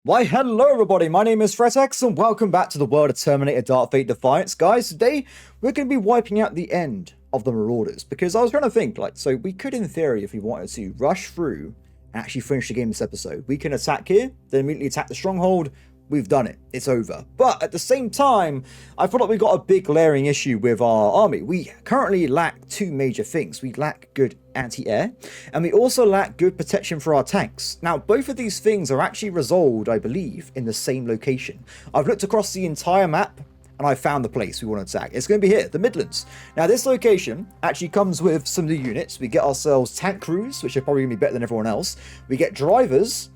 Why, hello everybody, my name is Fretex and welcome back to the world of Terminator Dark Fate Defiance. Guys, today we're going to be wiping out the end of the Marauders, because I was trying to think, so we could in theory, if we wanted to, rush through and actually finish the game this episode. We can attack here, then immediately attack the stronghold. We've done it. It's over. But at the same time, I feel like we've got a big glaring issue with our army. We currently lack two major things. We lack good anti-air, and we also lack good protection for our tanks. Now, both of these things are actually resolved, I believe, in the same location. I've looked across the entire map, and I found the place we want to attack. It's going to be here, the Midlands. Now, this location actually comes with some new units. We get ourselves tank crews, which are probably going to be better than everyone else. We get drivers.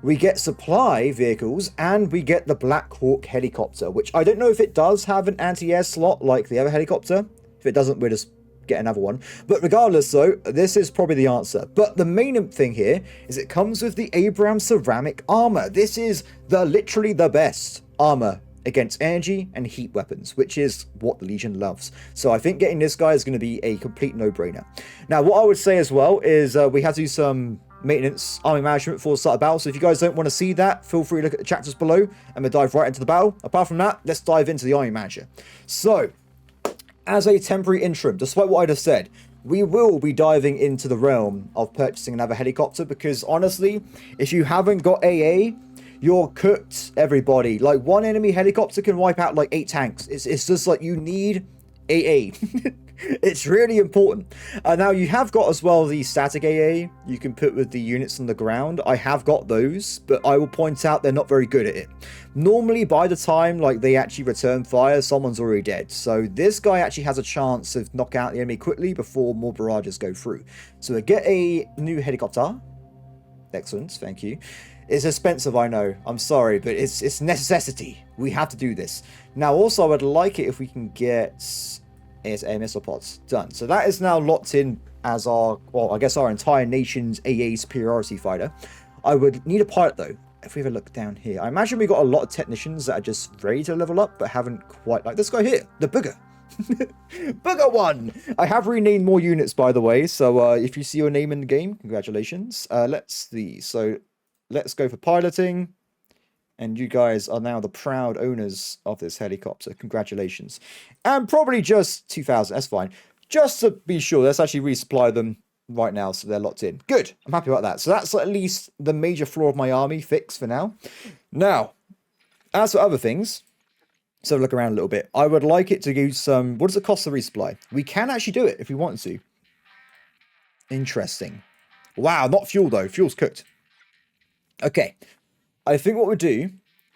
We get supply vehicles, and we get the Black Hawk helicopter, which I don't know if it does have an anti-air slot like the other helicopter. If it doesn't, we'll just get another one. But regardless, though, this is probably the answer. But the main thing here is it comes with the Abraham ceramic armor. This is literally the best armor against energy and heat weapons, which is what the Legion loves. So I think getting this guy is going to be a complete no-brainer. Now, what I would say as well is we have to do some maintenance, army management before the start of battle. So if you guys don't want to see that, feel free to look at the chapters below and we'll dive right into the battle. Apart from that, let's dive into the army manager. So, as a temporary interim, despite what I just said, we will be diving into the realm of purchasing another helicopter, because honestly, if you haven't got AA, you're cooked, everybody. Like, one enemy helicopter can wipe out like 8 tanks. It's just like you need AA. It's really important. Now, you have got as well the static AA you can put with the units on the ground. I have got those, but I will point out they're not very good at it. Normally, by the time they actually return fire, someone's already dead. So this guy actually has a chance of knocking out the enemy quickly before more barrages go through. So we get a new helicopter. Excellent, thank you. It's expensive, I know. I'm sorry, but it's necessity. We have to do this. Now, also, I would like it if we can get air missile pods done. So that is now locked in as our entire nation's AA superiority fighter. I would need a pilot though. If we have a look down here, I imagine we got a lot of technicians that are just ready to level up but haven't quite, like this guy here, the booger. Booger one. I have renamed more units, by the way, so if you see your name in the game, congratulations. Let's see. So let's go for piloting. And you guys are now the proud owners of this helicopter. Congratulations. And probably just 2,000. That's fine. Just to be sure, let's actually resupply them right now so they're locked in. Good. I'm happy about that. So that's at least the major flaw of my army fixed for now. Now, as for other things, so look around a little bit. I would like it to use some... What does it cost to resupply? We can actually do it if we want to. Interesting. Wow, not fuel though. Fuel's cooked. Okay. I think what we do,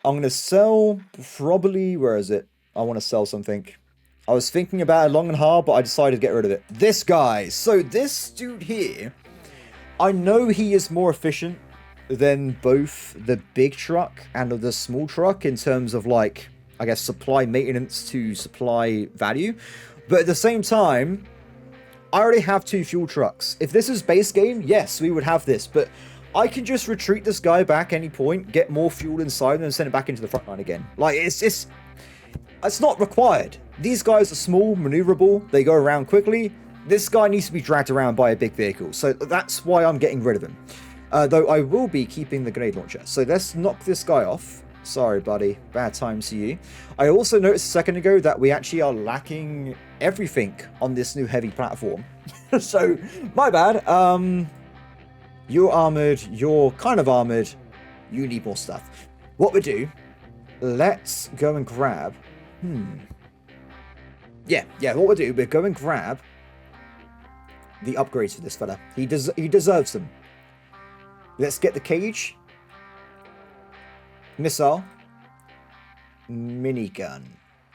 I'm going to sell probably, where is it? I want to sell something. I was thinking about it long and hard, but I decided to get rid of it. This guy. So this dude here, I know he is more efficient than both the big truck and the small truck in terms of supply maintenance to supply value. But at the same time, I already have 2 fuel trucks. If this is base game, yes, we would have this, but I can just retreat this guy back any point, get more fuel inside, and send it back into the front line again. It's not required. These guys are small, maneuverable, they go around quickly. This guy needs to be dragged around by a big vehicle, so that's why I'm getting rid of him. Though I will be keeping the grenade launcher. So let's knock this guy off. Sorry, buddy. Bad time to you. I also noticed a second ago that we actually are lacking everything on this new heavy platform. So, my bad. You're armored, you're kind of armored, you need more stuff. What we do, let's go and grab... Yeah, what we'll do, we'll go and grab the upgrades for this fella. He deserves them. Let's get the cage. Missile. Minigun.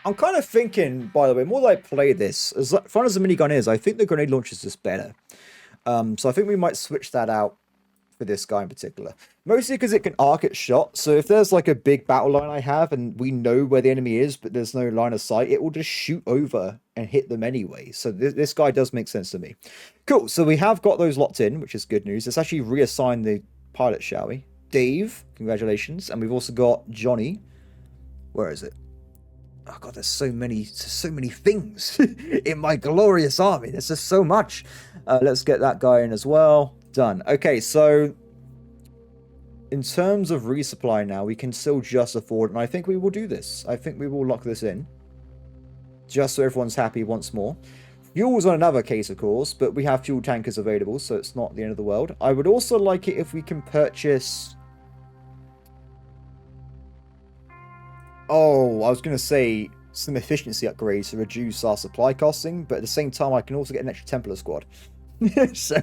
I'm kind of thinking, by the way, more that I play this, as fun as the minigun is, I think the grenade launcher is just better. So I think we might switch that out for this guy in particular. Mostly because it can arc its shot. So if there's a big battle line I have and we know where the enemy is, but there's no line of sight, it will just shoot over and hit them anyway. So this guy does make sense to me. Cool. So we have got those locked in, which is good news. Let's actually reassign the pilot, shall we? Dave, congratulations. And we've also got Johnny. Where is it? Oh god, there's so many things in my glorious army. There's just so much. Let's get that guy in as well. Done. Okay, so in terms of resupply now, we can still just afford, and I think we will do this. I think we will lock this in. Just so everyone's happy once more. Fuel's on another case, of course, but we have fuel tankers available, so it's not the end of the world. I would also like it if we can purchase... Oh, I was going to say some efficiency upgrades to reduce our supply costing, but at the same time, I can also get an extra Templar squad. So,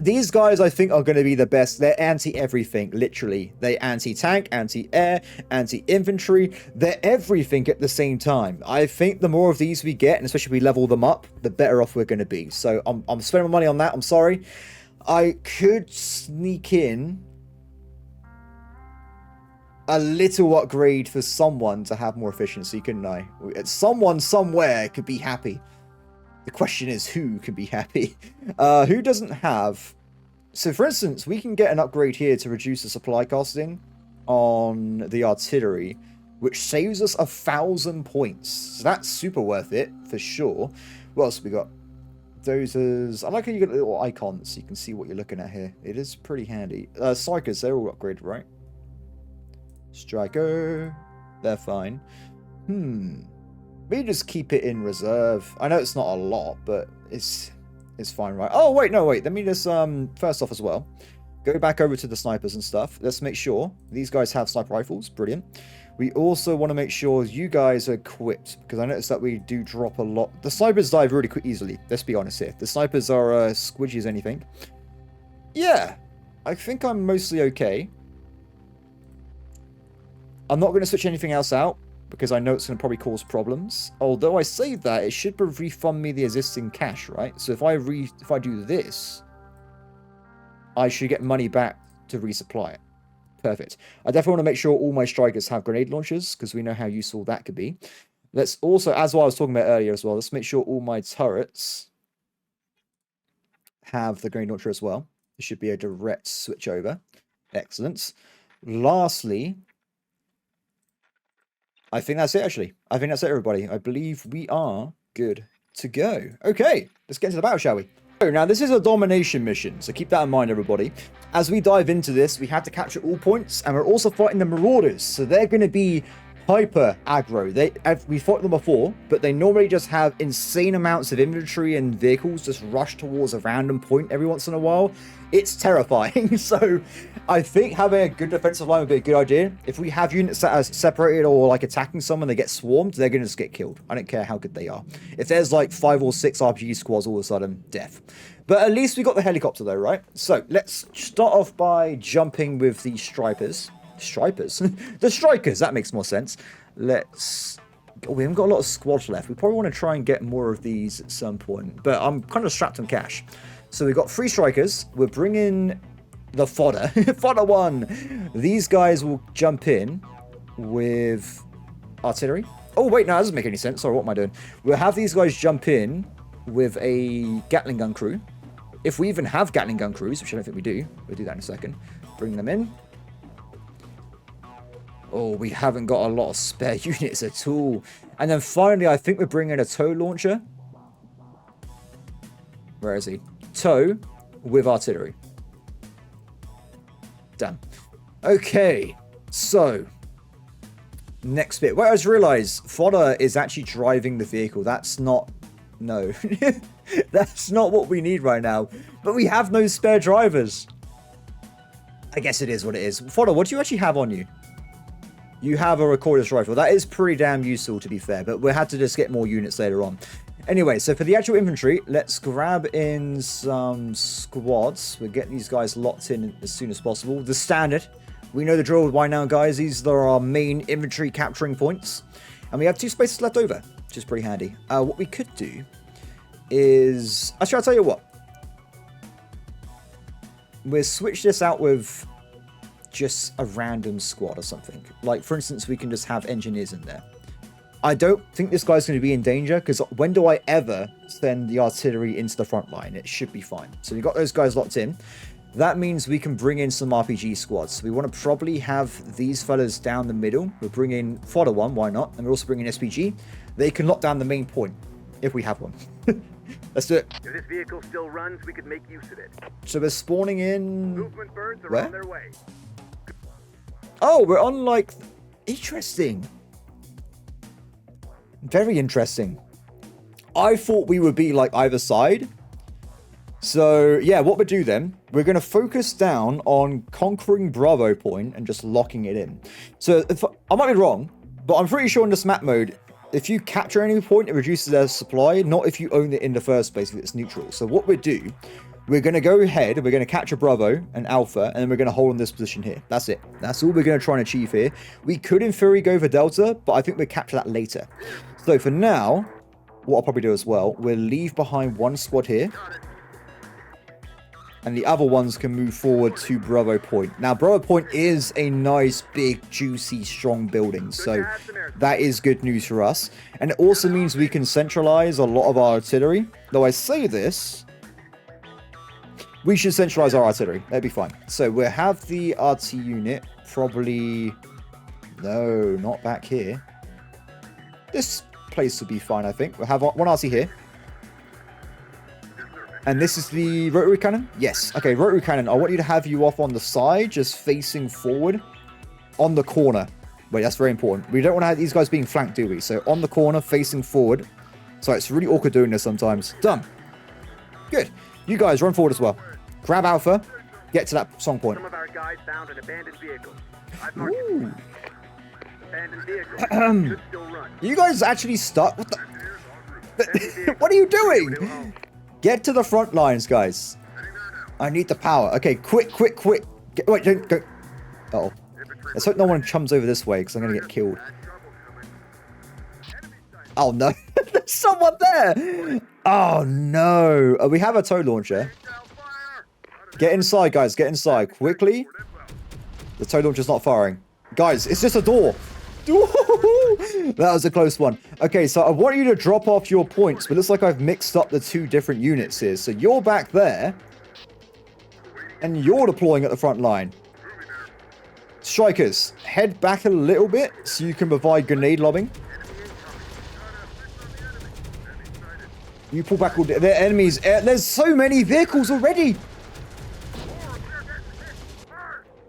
these guys, I think, are going to be the best. They're anti-everything, literally. They're anti-tank, anti-air, anti-infantry. They're everything at the same time. I think the more of these we get, and especially if we level them up, the better off we're going to be. So, I'm spending my money on that. I'm sorry. I could sneak in a little upgrade for someone to have more efficiency, couldn't I? Someone somewhere could be happy. The question is, who can be happy? Who doesn't have... So, for instance, we can get an upgrade here to reduce the supply costing on the artillery, which saves us 1,000 points. So that's super worth it, for sure. What else have we got? Dozers. I like how you get little icons so you can see what you're looking at here. It is pretty handy. Strikers, they're all upgraded, right? Striker. They're fine. We just keep it in reserve. I know it's not a lot, but it's fine, right? Oh, wait, no, wait. Let me just, first off as well, go back over to the snipers and stuff. Let's make sure these guys have sniper rifles. Brilliant. We also want to make sure you guys are equipped, because I noticed that we do drop a lot. The snipers die really quick, easily. Let's be honest here. The snipers are squidgy as anything. Yeah, I think I'm mostly okay. I'm not going to switch anything else out, because I know it's going to probably cause problems. Although I say that, it should refund me the existing cash, right? So if I do this, I should get money back to resupply it. Perfect. I definitely want to make sure all my strikers have grenade launchers, because we know how useful that could be. Let's also, as what I was talking about earlier as well, let's make sure all my turrets have the grenade launcher as well. There should be a direct switch over. Excellent. Lastly, I think that's it, actually. I think that's it, everybody. I believe we are good to go. Okay, let's get into the battle, shall we? So now, this is a domination mission, so keep that in mind, everybody. As we dive into this, we have to capture all points, and we're also fighting the Marauders, so they're going to be hyper aggro. We fought them before, but they normally just have insane amounts of infantry and vehicles just rush towards a random point every once in a while. It's terrifying. So I think having a good defensive line would be a good idea. If we have units that are separated or like attacking someone, they get swarmed, they're going to just get killed. I don't care how good they are. If there's like 5 or 6 RPG squads, all of a sudden, death. But at least we got the helicopter though, right? So let's start off by jumping with the stripers. The strikers, that makes more sense. Let's... Oh, we haven't got a lot of squads left. We probably want to try and get more of these at some point. But I'm kind of strapped on cash. So we've got 3 strikers. We're bringing the fodder. Fodder 1. These guys will jump in with artillery. Oh, wait, no, that doesn't make any sense. Sorry, what am I doing? We'll have these guys jump in with a Gatling gun crew. If we even have Gatling gun crews, which I don't think we do. We'll do that in a second. Bring them in. Oh, we haven't got a lot of spare units at all. And then finally, I think we're bringing a tow launcher. Where is he? Tow with artillery. Done. Okay, so next bit. Well, I just realized fodder is actually driving the vehicle. That's not... No. That's not what we need right now. But we have no spare drivers. I guess it is what it is. Fodder, what do you actually have on you? You have a recorder's rifle. That is pretty damn useful, to be fair, but we'll have to just get more units later on. Anyway, so for the actual infantry, let's grab in some squads. We'll get these guys locked in as soon as possible. The standard. We know the drill by now, guys. These are our main infantry capturing points. And we have 2 spaces left over, which is pretty handy. What we could do is... Actually, I'll tell you what. We'll switch this out with... just a random squad or something. Like, for instance, we can just have engineers in there. I don't think this guy's going to be in danger, because when do I ever send the artillery into the front line? It should be fine. So we've got those guys locked in. That means we can bring in some RPG squads. So we want to probably have these fellas down the middle. We'll bring in fodder 1, why not? And we'll also bring in SPG. They can lock down the main point, if we have one. Let's do it. If this vehicle still runs, we could make use of it. So we're spawning in... Movement birds are where? on their way. Oh, we're on, like... Interesting. Very interesting. I thought we would be, like, either side. So, yeah, what we do then, we're going to focus down on conquering Bravo Point and just locking it in. So, I might be wrong, but I'm pretty sure in this map mode, if you capture any point, it reduces their supply, not if you own it in the first place if it's neutral. So what we do, we're going to go ahead and we're going to capture Bravo and Alpha, and then we're going to hold on this position here. That's it. That's all we're going to try and achieve here. We could, in theory, go for Delta, but I think we'll capture that later. So for now, what I'll probably do as well, we'll leave behind one squad here. And the other ones can move forward to Bravo Point. Now, Bravo Point is a nice, big, juicy, strong building. So that is good news for us. And it also means we can centralize a lot of our artillery. Though I say this, we should centralize our artillery. That'd be fine. So we'll have the RT unit probably... No, not back here. This place will be fine, I think. We'll have one RT here. And this is the rotary cannon? Yes. Okay, rotary cannon. I want you to have you off on the side, just facing forward on the corner. Wait, that's very important. We don't want to have these guys being flanked, do we? So on the corner, facing forward. Sorry, it's really awkward doing this sometimes. Done. Good. You guys run forward as well. Grab Alpha. Get to that song point. Some of our guys found an abandoned vehicle. I've marked it. Abandoned vehicle. Should still run. You guys actually stuck? What the... What are you doing? Get to the front lines, guys. I need the power. Okay, quick. Wait, don't go. Uh-oh. Let's hope no one chums over this way, because I'm going to get killed. Oh, no. There's someone there. Oh, no. We have a tow launcher. Get inside, guys. Get inside. Quickly. The tow launcher's not firing. Guys, it's just a door. That was a close one. Okay, so I want you to drop off your points, but it looks like I've mixed up the two different units here. So you're back there, and you're deploying at the front line. Strikers, head back a little bit so you can provide grenade lobbing. You pull back all the enemies. There's so many vehicles already.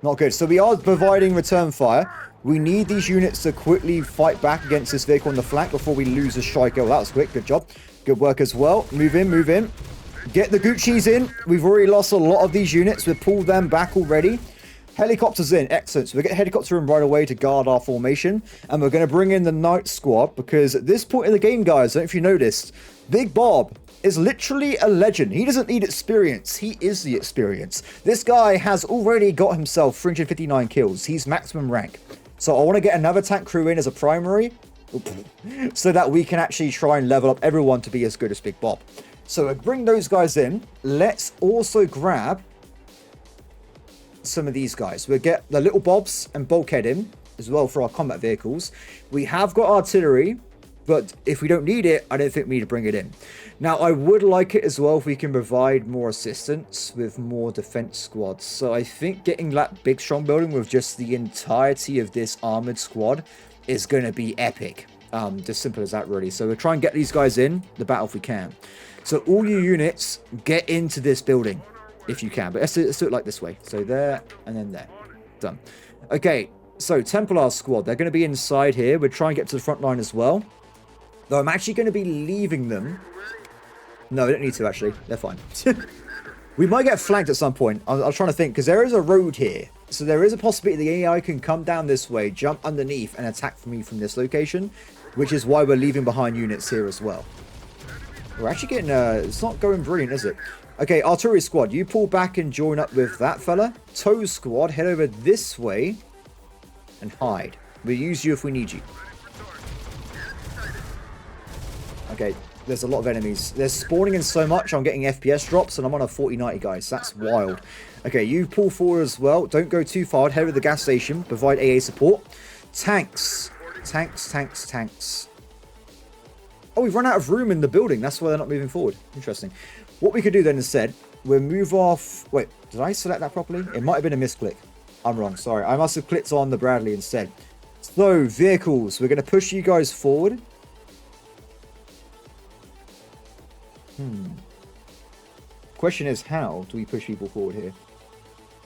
Not good. So we are providing return fire. We need these units to quickly fight back against this vehicle on the flank before we lose a striker. Well, that was quick. Good job. Good work as well. Move in, move in. Get the Gucci's in. We've already lost a lot of these units. We've pulled them back already. Helicopters in. Excellent. So we get helicopter in right away to guard our formation. And we're going to bring in the night squad because at this point in the game, guys, I don't know if you noticed, Big Bob is literally a legend. He doesn't need experience. He is the experience. This guy has already got himself 359 kills. He's maximum rank. So I want to get another tank crew in as a primary so that we can actually try and level up everyone to be as good as Big Bob. So bring those guys in. Let's also grab some of these guys. We'll get the little Bobs and Bulkhead in as well for our combat vehicles. We have got artillery, but if we don't need it, I don't think we need to bring it in. Now, I would like it as well if we can provide more assistance with more defense squads. So I think getting that big strong building with just the entirety of this armored squad is going to be epic. Just simple as that, really. So we'll try and get these guys in the battle if we can. So all you units, get into this building if you can. But let's do it like this way. So there and then there. Done. Okay, so Templar squad, they're going to be inside here. We'll try and get to the front line as well. Though I'm actually going to be leaving them. No, we don't need to, actually. They're fine. We might get flanked at some point. I was trying to think, because there is a road here. So there is a possibility the AI can come down this way, jump underneath, and attack me from this location. Which is why we're leaving behind units here as well. We're actually getting... it's not going brilliant, is it? Okay, artillery squad, you pull back and join up with that fella. Tow squad, head over this way and hide. We'll use you if we need you. Okay, there's a lot of enemies. They're spawning in so much, I'm getting FPS drops, and I'm on a 40-90, guys. That's wild. Okay, you pull forward as well. Don't go too far. Head over to the gas station. Provide AA support. Tanks. Tanks. Oh, we've run out of room in the building. That's why they're not moving forward. Interesting. What we could do then instead, we'll move off... Wait, did I select that properly? It might have been a misclick. I'm wrong, sorry. I must have clicked on the Bradley instead. So, vehicles. We're going to push you guys forward. Question is, how do we push people forward here?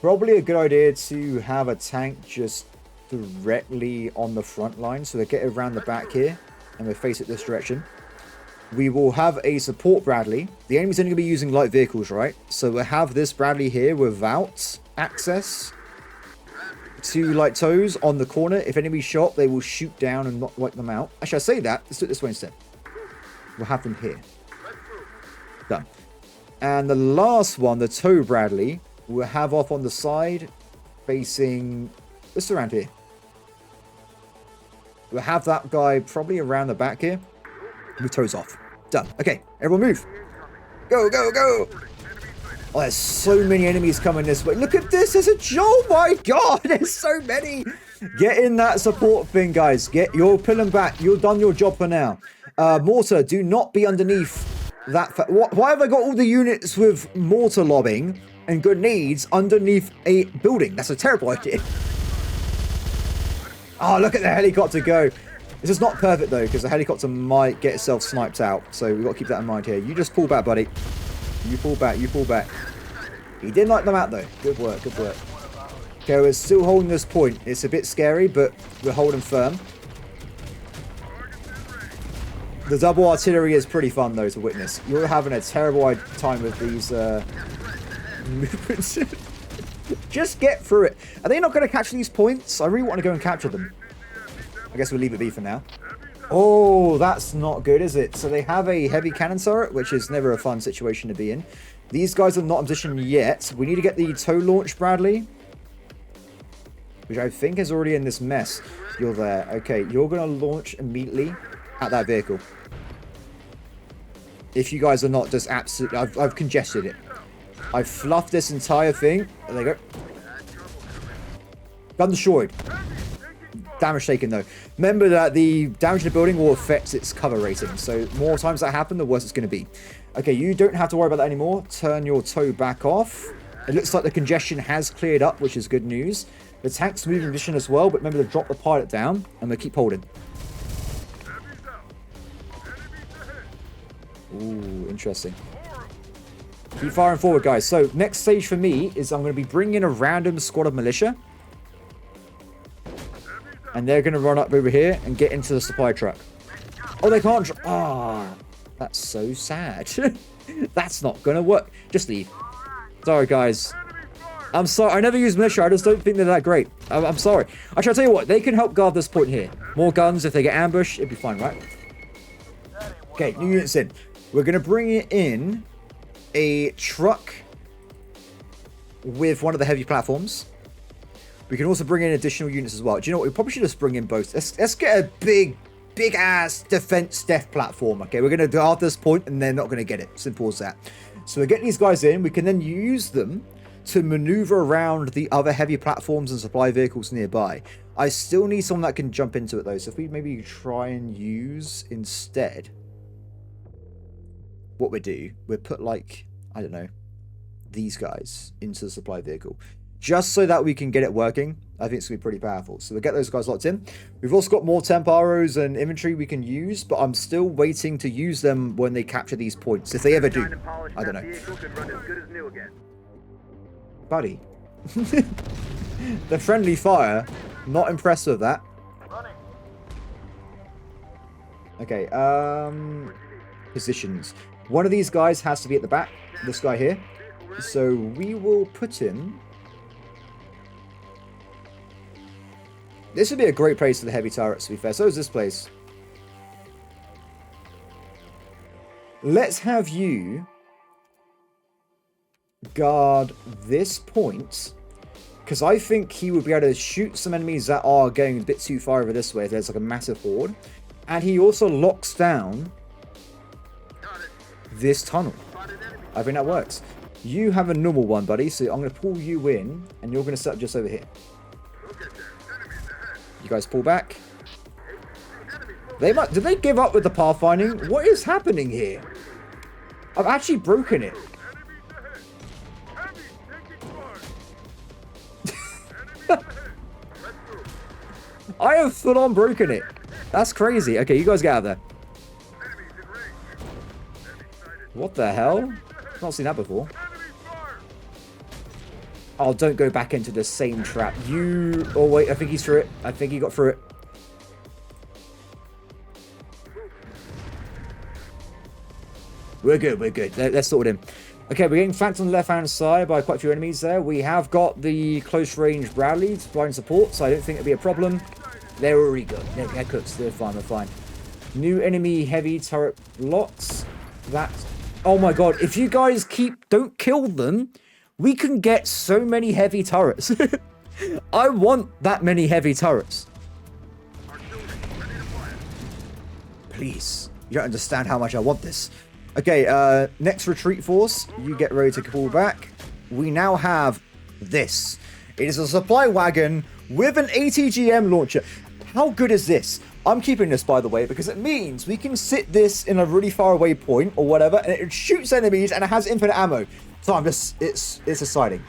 Probably a good idea to have a tank just directly on the front line. So they get around the back here and we face it this direction. We will have a support Bradley. The enemy's only going to be using light vehicles, right? So we'll have this Bradley here without access to light tows on the corner. If enemy shot, they will shoot down and not wipe them out. Actually, I say that. Let's do it this way instead. We'll have them here. Done. And the last one, the tow Bradley, we'll have off on the side facing this around here. We'll have that guy probably around the back here. With toes off. Done. Okay, everyone move. Go, go, go. Oh, there's so many enemies coming this way. Look at this. There's oh my god, there's so many. Get in that support thing, guys. You're pulling back. You've done your job for now. Mortar, do not be underneath that. Why have I got all the units with mortar lobbing and grenades underneath a building? That's a terrible idea. Oh, look at the helicopter go. This is not perfect, though, because the helicopter might get itself sniped out. So we've got to keep that in mind here. You just pull back, buddy. You pull back. You pull back. He did knock them out, though. Good work. Good work. Okay, we're still holding this point. It's a bit scary, but we're holding firm. The double artillery is pretty fun, though, to witness. You're having a terrible time with these movements. Just get through it. Are they not going to catch these points? I really want to go and capture them. I guess we'll leave it be for now. Oh, that's not good, is it? So they have a heavy cannon turret, which is never a fun situation to be in. These guys are not in position yet. We need to get the tow launch Bradley, which I think is already in this mess. You're there. Okay, you're going to launch immediately at that vehicle. If you guys are not just absolutely... I've congested it. I've fluffed this entire thing. There they go. Gun destroyed. Damage taken, though. Remember that the damage to the building will affect its cover rating. So more times that happen, the worse it's going to be. Okay, you don't have to worry about that anymore. Turn your tow back off. It looks like the congestion has cleared up, which is good news. The tank's moving in position as well, but remember to drop the pilot down, and we'll keep holding. Ooh, interesting. Keep firing forward, guys. So, next stage for me is I'm going to be bringing in a random squad of militia. And they're going to run up over here and get into the supply truck. Oh, they can't. Ah, that's so sad. That's not going to work. Just leave. Sorry, guys. I'm sorry. I never use militia. I just don't think they're that great. I'm sorry. Actually, I'll tell you what. They can help guard this point here. More guns. If they get ambushed, it'd be fine, right? Okay, new units in. We're going to bring in a truck with one of the heavy platforms. We can also bring in additional units as well. Do you know what? We probably should just bring in both. Let's get a big ass defense def platform. Okay, we're going to guard this point and they're not going to get it. Simple as that. So we're getting these guys in. We can then use them to maneuver around the other heavy platforms and supply vehicles nearby. I still need someone that can jump into it, though. So if we maybe try and use instead... what we do, we'll put, like, I don't know, these guys into the supply vehicle. Just so that we can get it working. I think it's going to be pretty powerful. So we'll get those guys locked in. We've also got more temp arrows and infantry we can use, but I'm still waiting to use them when they capture these points. If they ever do. I don't know. Buddy. The friendly fire. Not impressed with that. Okay, positions. One of these guys has to be at the back. This guy here. So we will put him... This would be a great place for the heavy turrets, to be fair. So is this place. Let's have you guard this point. Because I think he would be able to shoot some enemies that are going a bit too far over this way. There's like a massive horde. And he also locks down this tunnel. I think that works. You have a normal one, buddy. So I'm going to pull you in. And you're going to set up just over here. You guys pull back. Did they give up with the pathfinding? What is happening here? I've actually broken it. I have full on broken it. That's crazy. Okay, you guys get out of there. What the hell? I've not seen that before. Oh, don't go back into the same trap. You... Oh, wait. I think he's through it. I think he got through it. We're good. We're good. Let's sort him. Okay, we're getting flanked on the left-hand side by quite a few enemies there. We have got the close-range Bradley providing support, so I don't think it'll be a problem. They're already good. They're cooked. They're fine. They're fine. New enemy heavy turret blocks. That's... Oh my god. If you guys don't kill them, we can get so many heavy turrets. I want that many heavy turrets. Please. You don't understand how much I want this. Okay, next retreat force. You get ready to pull back. We now have this. It is a supply wagon with an ATGM launcher. How good is this? I'm keeping this, by the way, because it means we can sit this in a really far away point or whatever, and it shoots enemies and it has infinite ammo. So it's exciting.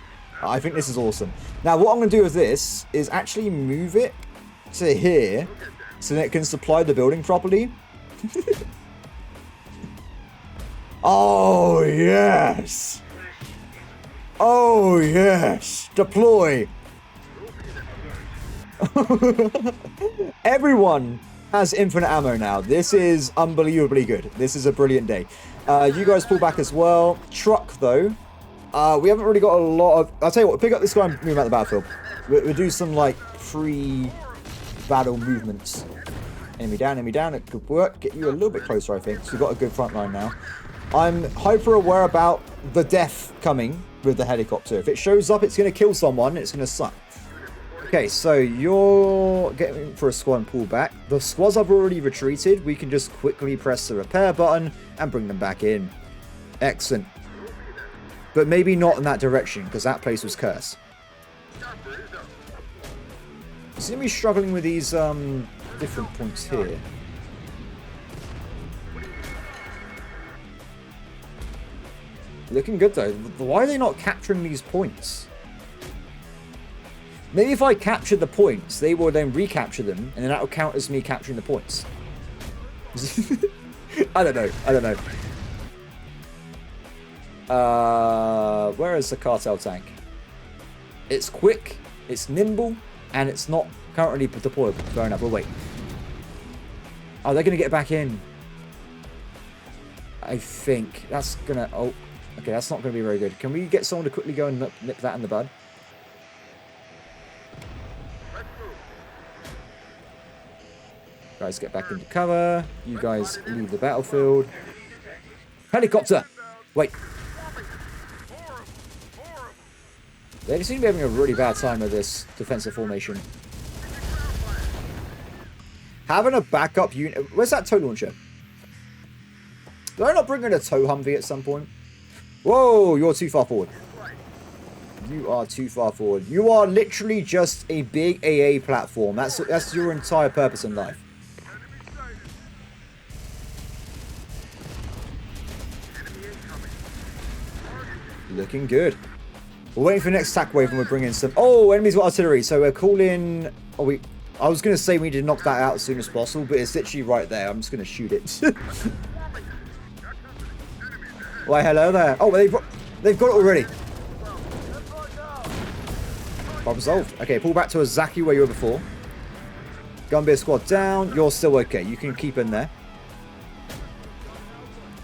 I think this is awesome. Now, what I'm going to do with this is actually move it to here so that it can supply the building properly. Oh, yes. Oh, yes. Deploy. Everyone has infinite ammo now. This is unbelievably good. This is a brilliant day. You guys pull back as well. Truck, though. We haven't really got a lot of... I'll tell you what, pick up this guy and move him out the battlefield. We'll do some, like, pre-battle movements. Enemy down. It could work. Get you a little bit closer, I think. So we've got a good front line now. I'm hyper aware about the death coming with the helicopter. If it shows up, it's going to kill someone. It's going to suck. Okay, so you're getting for a squad and pull back. The squads have already retreated. We can just quickly press the repair button and bring them back in. Excellent. But maybe not in that direction, because that place was cursed. Seem to be struggling with these different points here. Looking good, though. Why are they not capturing these points? Maybe if I captured the points, they will then recapture them, and then that will count as me capturing the points. I don't know. Where is the cartel tank? It's quick, it's nimble, and it's not currently deployable. Fair enough, we'll wait. Oh, they're going to get back in. I think that's going to... Oh, okay, that's not going to be very good. Can we get someone to quickly go and nip that in the bud? Guys, get back into cover. You guys leave the battlefield. Helicopter! Wait. They seem to be having a really bad time with this defensive formation. Having a backup unit... Where's that tow launcher? Did I not bring in a tow Humvee at some point? Whoa, you're too far forward. You are too far forward. You are literally just a big AA platform. That's your entire purpose in life. Looking good. We're waiting for the next attack wave and we're bringing some... Oh, enemies got artillery. So we're calling... Oh, I was going to say we need to knock that out as soon as possible, but it's literally right there. I'm just going to shoot it. Why, hello there. Oh, they've got it already. Problem solved. Okay, pull back to exactly where you were before. Gunbeer squad down. You're still okay. You can keep in there.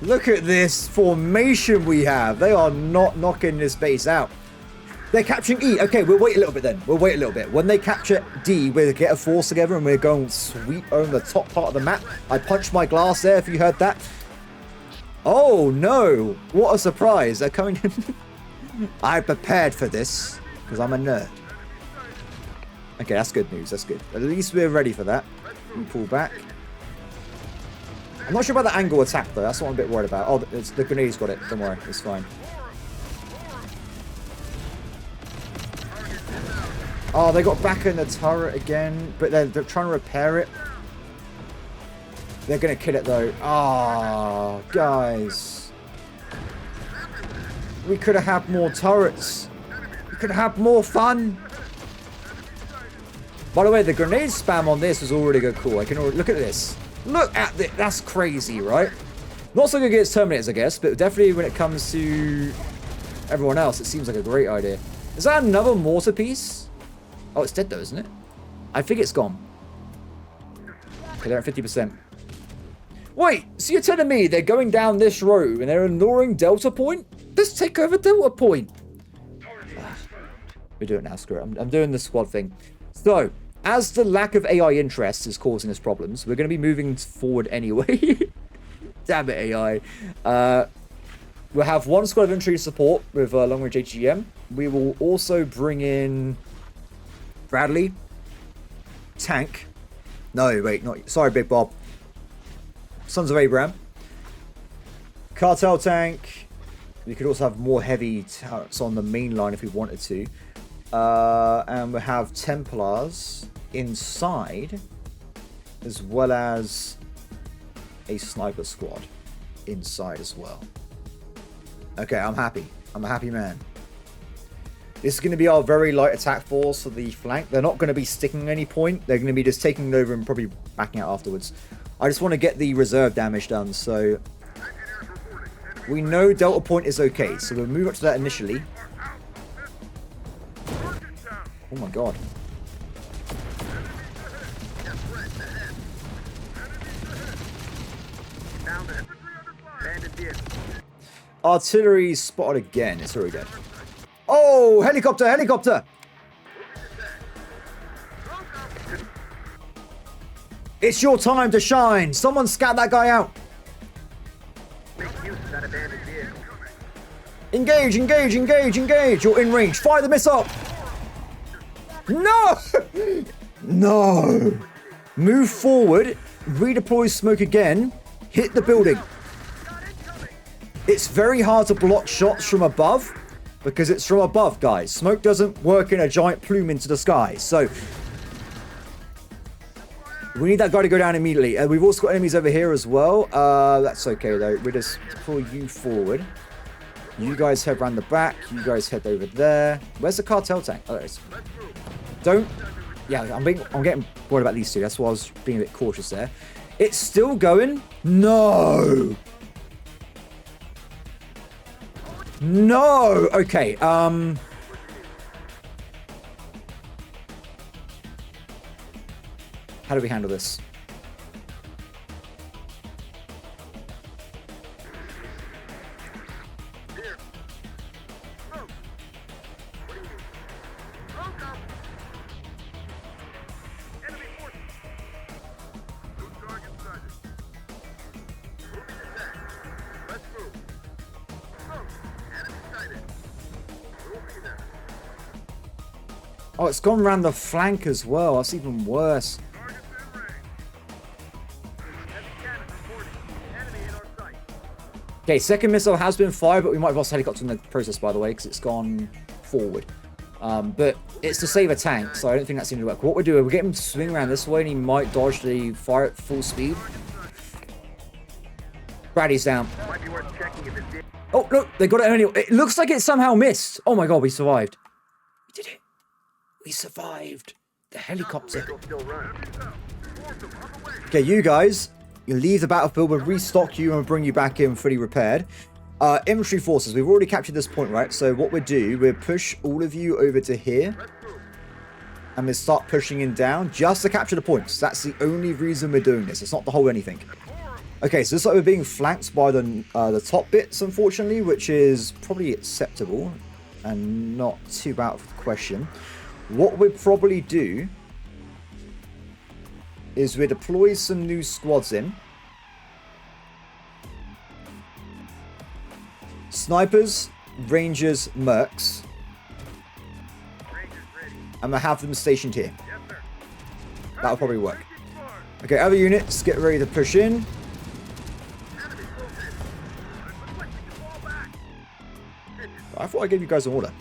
Look at this formation we have. They are not knocking this base out. They're capturing E. Okay, we'll wait a little bit then. We'll wait a little bit. When they capture D, we'll get a force together and we're going to sweep over the top part of the map. I punched my glass there if you heard that. Oh, no. What a surprise. They're coming in. I prepared for this because I'm a nerd. Okay, that's good news. That's good. At least we're ready for that. We pull back. I'm not sure about the angle attack, though. That's what I'm a bit worried about. Oh, the grenade's got it. Don't worry. It's fine. Oh, they got back in the turret again, but they're trying to repair it. They're going to kill it, though. Ah, oh, guys. We could have had more turrets. We could have had more fun. By the way, the grenade spam on this was already good. Cool. I can already look at this. Look at this. That's crazy, right? Not so good against Terminators, I guess, but definitely when it comes to everyone else, it seems like a great idea. Is that another mortar piece? Oh, it's dead though, isn't it? I think it's gone. Okay, they're at 50%. Wait, so you're telling me they're going down this road and they're ignoring Delta Point? Let's take over Delta Point. We do it now, screw it. I'm doing the squad thing. So, as the lack of AI interest is causing us problems, we're going to be moving forward anyway. Damn it, AI. We'll have one squad of infantry support with long-range HGM. We will also bring in Bradley. Tank. No, wait, not... Sorry, Big Bob. Sons of Abraham. Cartel tank. We could also have more heavy turrets on the main line if we wanted to. And we have Templars inside, as well as a sniper squad inside as well. Okay, I'm happy. I'm a happy man. This is going to be our very light attack force for the flank. They're not going to be sticking any point. They're going to be just taking over and probably backing out afterwards. I just want to get the reserve damage done, so we know Delta Point is okay, so we'll move up to that initially. Oh my god. Artillery spotted again. It's already dead. Oh, helicopter, helicopter! It's your time to shine. Someone scout that guy out. Engage, engage, engage, engage. You're in range. Fire the missile. No! No! Move forward. Redeploy smoke again. Hit the building. It's very hard to block shots from above because it's from above, guys. Smoke doesn't work in a giant plume into the sky. So we need that guy to go down immediately. We've also got enemies over here as well. That's okay, though. We'll just deploy you forward. You guys head around the back. You guys head over there. Where's the cartel tank? Oh, there it is. Don't... Yeah, I'm getting worried about these two. That's why I was being a bit cautious there. It's still going? No! No! Okay, how do we handle this? Oh, it's gone around the flank as well. That's even worse. Okay, second missile has been fired, but we might have lost helicopter in the process, by the way, because it's gone forward. But it's to save a tank, so I don't think that seemed to work. What we're doing, we're getting him to swing around this way, and he might dodge the fire at full speed. Brady's down. Oh, look, they got it anyway. It looks like it somehow missed. Oh my god, we survived. We did it. We survived. The helicopter. Okay, you guys, you leave the battlefield, we'll restock you and bring you back in fully repaired. Infantry forces, we've already captured this point, right? So what we'll do, we'll push all of you over to here. And we'll start pushing in down just to capture the points. That's the only reason we're doing this. It's not to hold anything. Okay, so it's like we're being flanked by the top bits, unfortunately, which is probably acceptable and not too out of the question. What we'll probably do is we'll deploy some new squads in. Snipers, Rangers, Mercs. And we'll have them stationed here. That'll probably work. Okay, other units, get ready to push in. I thought I gave you guys an order.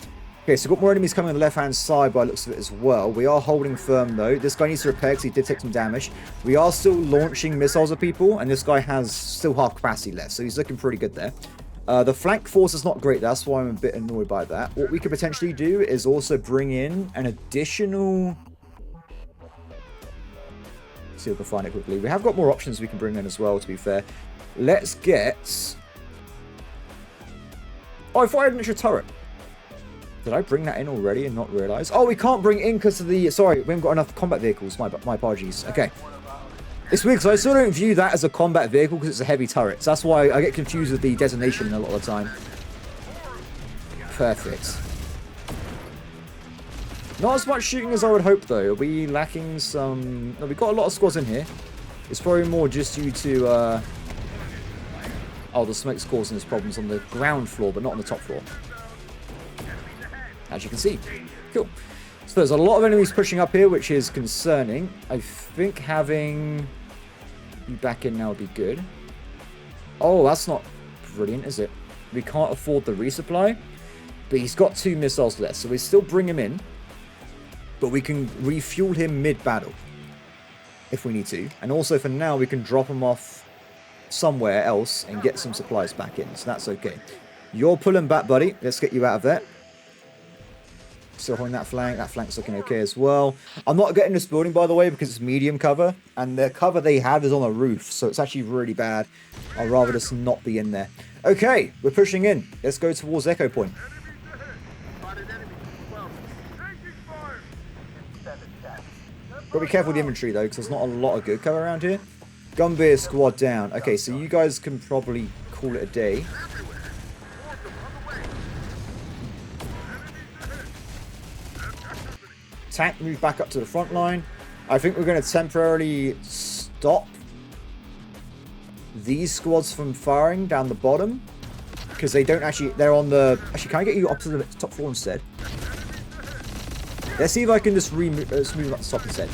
Okay, so we've got more enemies coming on the left-hand side by the looks of it as well. We are holding firm, though. This guy needs to repair because he did take some damage. We are still launching missiles at people, and this guy has still half capacity left, so he's looking pretty good there. The flank force is not great. That's why I'm a bit annoyed by that. What we could potentially do is also bring in an additional... Let's see if we can find it quickly. We have got more options we can bring in as well, to be fair. Let's get... Oh, I fired an extra turret. Did I bring that in already and not realize? Oh, we can't bring in because of the... Sorry, we haven't got enough combat vehicles. My apologies. Okay. It's weird because I still don't view that as a combat vehicle because it's a heavy turret. So that's why I get confused with the designation a lot of the time. Perfect. Not as much shooting as I would hope, though. Are we lacking some... No, we've got a lot of squads in here. It's probably more just due to... Oh, the smoke's causing us problems on the ground floor, but not on the top floor. As you can see. Cool. So there's a lot of enemies pushing up here, which is concerning. I think having you back in now would be good. Oh, that's not brilliant, is it? We can't afford the resupply. But he's got 2 missiles left, so we still bring him in. But we can refuel him mid-battle. If we need to. And also for now, we can drop him off somewhere else and get some supplies back in. So that's okay. You're pulling back, buddy. Let's get you out of there. Still holding that flank. That flank's looking okay as well. I'm not getting this building, by the way, because it's medium cover. And the cover they have is on the roof. So it's actually really bad. I'd rather just not be in there. Okay, we're pushing in. Let's go towards Echo Point. Got to be careful with the inventory, though, because there's not a lot of good cover around here. Gunbeer squad down. Okay, so you guys can probably call it a day. Tank move back up to the front line. I think we're going to temporarily stop these squads from firing down the bottom. Because they don't actually... They're on the... Actually, can I get you up to the top floor instead? Let's see if I can just move up the top instead.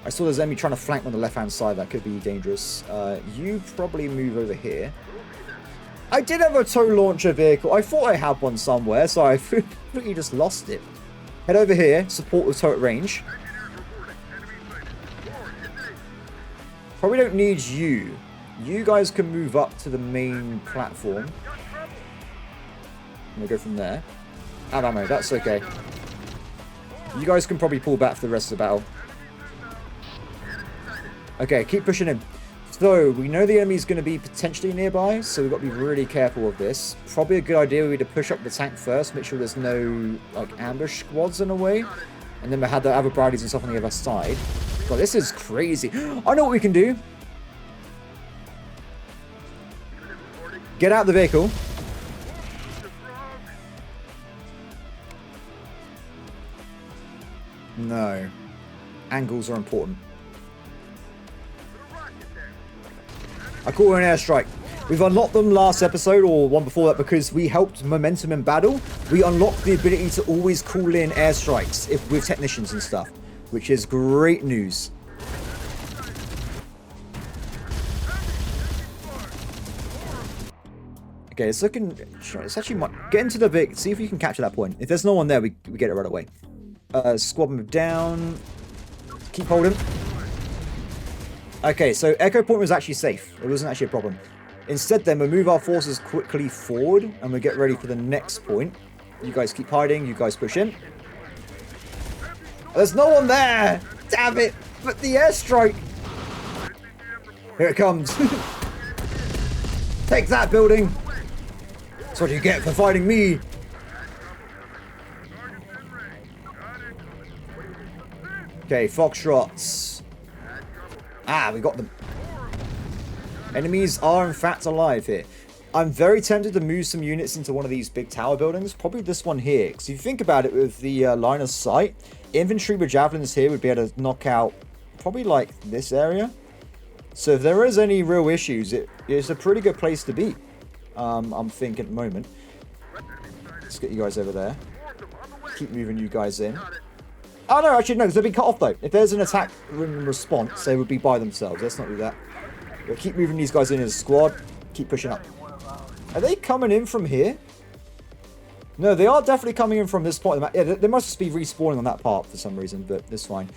I saw there's enemy trying to flank on the left-hand side. That could be dangerous. You probably move over here. I did have a tow launcher vehicle. I thought I had one somewhere, so I completely just lost it. Head over here. Support with turret range. Probably don't need you. You guys can move up to the main platform. And we'll go from there. Out of ammo. That's okay. You guys can probably pull back for the rest of the battle. Okay, keep pushing him. So, we know the enemy's going to be potentially nearby, so we've got to be really careful of this. Probably a good idea would be to push up the tank first, make sure there's no, like, ambush squads in a way. And then we had the other bodies and stuff on the other side. God, this is crazy. I know what we can do. Get out of the vehicle. No. Angles are important. I call it an airstrike. We've unlocked them last episode, or one before that, because we helped momentum in battle. We unlocked the ability to always call in airstrikes with technicians and stuff, which is great news. Okay, it's looking... It's actually... Get into the big... See if you can capture that point. If there's no one there, we get it right away. Squad move down. Keep holding. Okay, so Echo Point was actually safe. It wasn't actually a problem. Instead, then, we'll move our forces quickly forward, and we'll get ready for the next point. You guys keep hiding. You guys push in. There's no one there! Damn it! But the airstrike! Here it comes. Take that, building! That's what you get for fighting me! Okay, Foxtrots. Ah, we got them. Enemies are in fact alive here. I'm very tempted to move some units into one of these big tower buildings. Probably this one here. Because if you think about it with the line of sight, infantry with javelins here would be able to knock out probably like this area. So if there is any real issues, it's a pretty good place to be. I'm thinking at the moment. Let's get you guys over there. Keep moving you guys in. Oh no, actually no, because they've been cut off though. If there's an attack in response, they would be by themselves. Let's not do that. We'll keep moving these guys in as a squad. Keep pushing up. Are they coming in from here? No, they are definitely coming in from this point. Yeah, they must just be respawning on that part for some reason, but that's fine.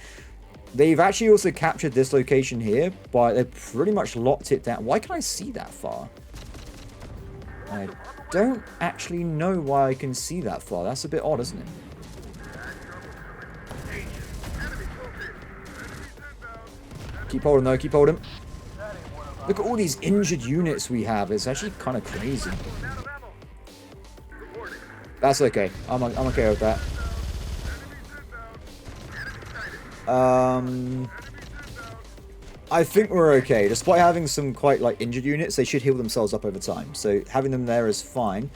They've actually also captured this location here, but they've pretty much locked it down. Why can I see that far? I don't actually know why I can see that far. That's a bit odd, isn't it? Keep holding though, keep holding. Look at all these injured units we have. It's actually kind of crazy. That's okay. I'm okay with that. I think we're okay. Despite having some quite, like, injured units, they should heal themselves up over time. So having them there is fine.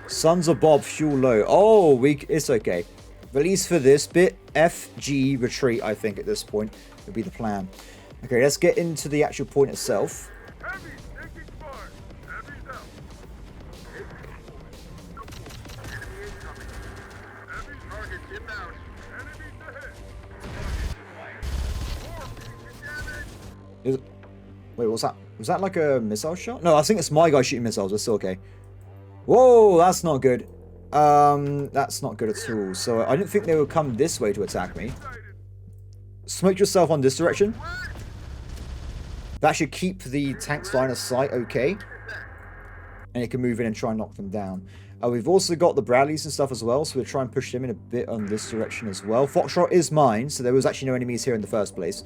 Sons of Bob, fuel low. Oh, it's okay. At least for this bit, FG retreat, I think, at this point, would be the plan. Okay, let's get into the actual point itself. Wait, what's that? Was that like a missile shot? No, I think it's my guy shooting missiles. It's still okay. Whoa, that's not good. That's not good at all. So I didn't think they would come this way to attack me. Smoke yourself on this direction. That should keep the tank's line of sight okay. And it can move in and try and knock them down. We've also got the Bradleys and stuff as well, so we'll try and push them in a bit on this direction as well. Foxtrot is mine, so there was actually no enemies here in the first place.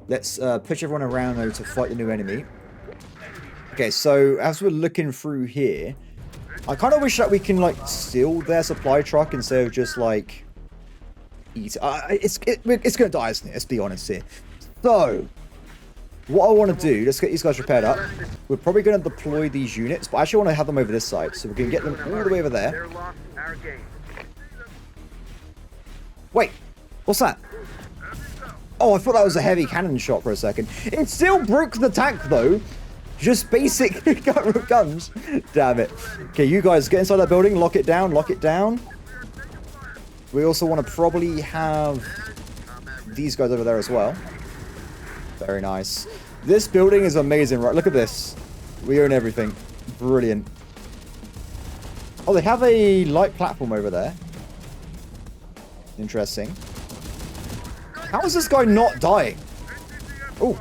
Let's push everyone around, though, to fight the new enemy. Okay, so as we're looking through here, I kind of wish that we can, like, steal their supply truck instead of just, like, eat. It's going to die, isn't it? Let's be honest here. So, what I want to do, let's get these guys repaired up. We're probably going to deploy these units, but I actually want to have them over this side, so we can get them all the way over there. Wait, what's that? Oh, I thought that was a heavy cannon shot for a second. It still broke the tank, though. Just basic guns. Damn it. Okay, you guys, get inside that building. Lock it down. Lock it down. We also want to probably have these guys over there as well. Very nice. This building is amazing, right? Look at this. We own everything. Brilliant. Oh, they have a light platform over there. Interesting. How is this guy not dying? Oh.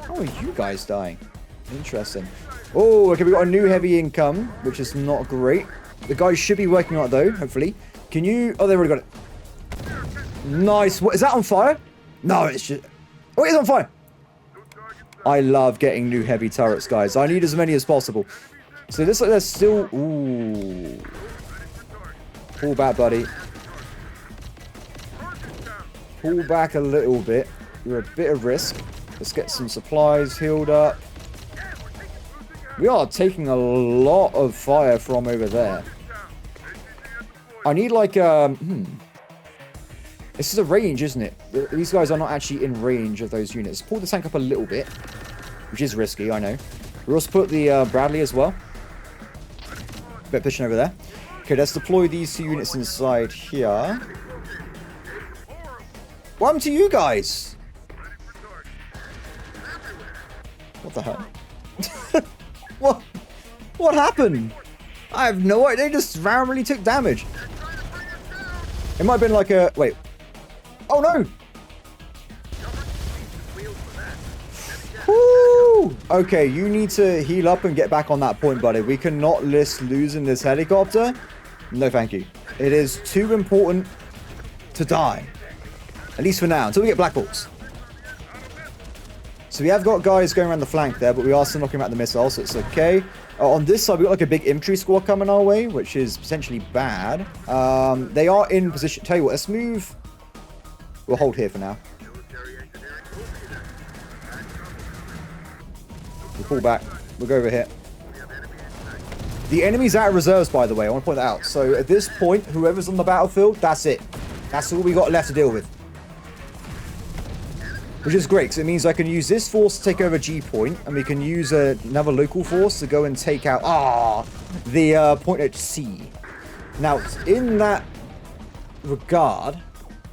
How are you guys dying? Interesting. Oh, okay, we got a new heavy income, which is not great. The guys should be working on it, though, hopefully. Can you... Oh, they already got it. Nice. What, is that on fire? No, it's just... Oh, it's on fire. I love getting new heavy turrets, guys. I need as many as possible. So this like there's still... Ooh. Pull back, buddy. Pull back a little bit. You're a bit of risk. Let's get some supplies healed up. We are taking a lot of fire from over there. I need like This is a range, isn't it? These guys are not actually in range of those units. Pull the tank up a little bit, which is risky, I know. We also put the Bradley as well. Bit pushing over there. Okay, let's deploy these two units inside here. What happened to you guys? What the hell? What happened? I have no idea. They just randomly took damage. It might have been like a... Wait. Oh, no. Woo! Okay, you need to heal up and get back on that point, buddy. We cannot risk losing this helicopter. No, thank you. It is too important to die. At least for now, until we get black balls. So we have got guys going around the flank there, but we are still knocking out the missile, so it's okay. On this side, we've got like a big infantry squad coming our way, which is potentially bad. They are in position. Tell you what, let's move. We'll hold here for now. We'll pull back. We'll go over here. The enemy's out of reserves, by the way. I want to point that out. So at this point, whoever's on the battlefield, that's it. That's all we got left to deal with. Which is great, because it means I can use this force to take over G point, and we can use another local force to go and take out the point at C. Now, in that regard,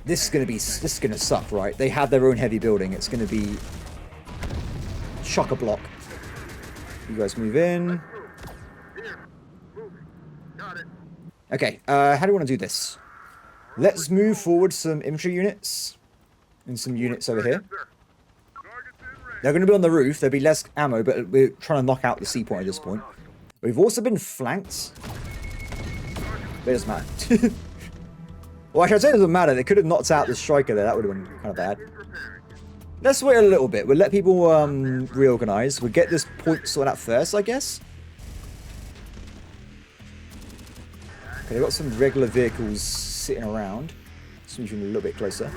this is gonna suck, right? They have their own heavy building. It's gonna be chock-a-block. You guys move in. Okay, how do you want to do this? Let's move forward some infantry units. And some units over here. They're going to be on the roof. There'll be less ammo, but we're trying to knock out the C point at this point. We've also been flanked. But it doesn't matter. Well, actually, I'd say it doesn't matter. They could have knocked out the striker there. That would have been kind of bad. Let's wait a little bit. We'll let people reorganize. We'll get this point sorted out first, I guess. Okay, they've got some regular vehicles sitting around. Let's move in a little bit closer.